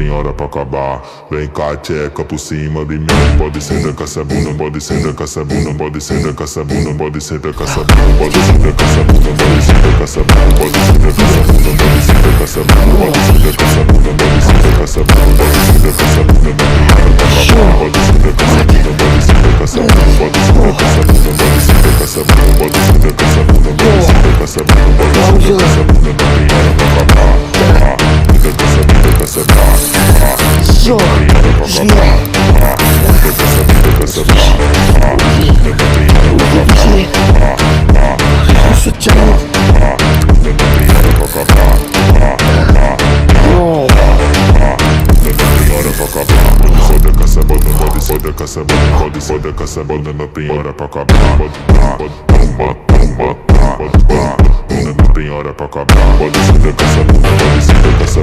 tem hora pra acabar. Vem cá, tcheca por cima de mim. Pode sentar com essa bunda, pode sentar com essa bunda, pode sentar com essa bunda, pode sentar com essa bunda, pode sentar com essa bunda, pode sentar com essa bunda, pode sentar com essa bunda, pode sentar com essa bunda, pode sentar com essa bunda, pode sentar com essa bunda, pode sentar com essa bunda, pode sentar com essa bunda, pode sentar com essa bunda, pode sentar com essa bunda, pode sentar com essa bunda, pode sentar com essa bunda, pode sentar com essa bunda, pode sentar com essa bunda, não tem hora pra acabar. Fica com essa bunda, com essa bunda, não tem hora pra acabar. Fica com essa bunda, com essa bunda, não tem hora pra acabar. Nossa, tchau. Não tem hora pra acabar. Não tem hora pra acabar. Pode foder com essa bunda, pode foder com essa bunda, pode foder com essa bunda, não tem hora pra acabar. Não tem hora pra acabar. Pode foder com essa bunda, pode foder com essa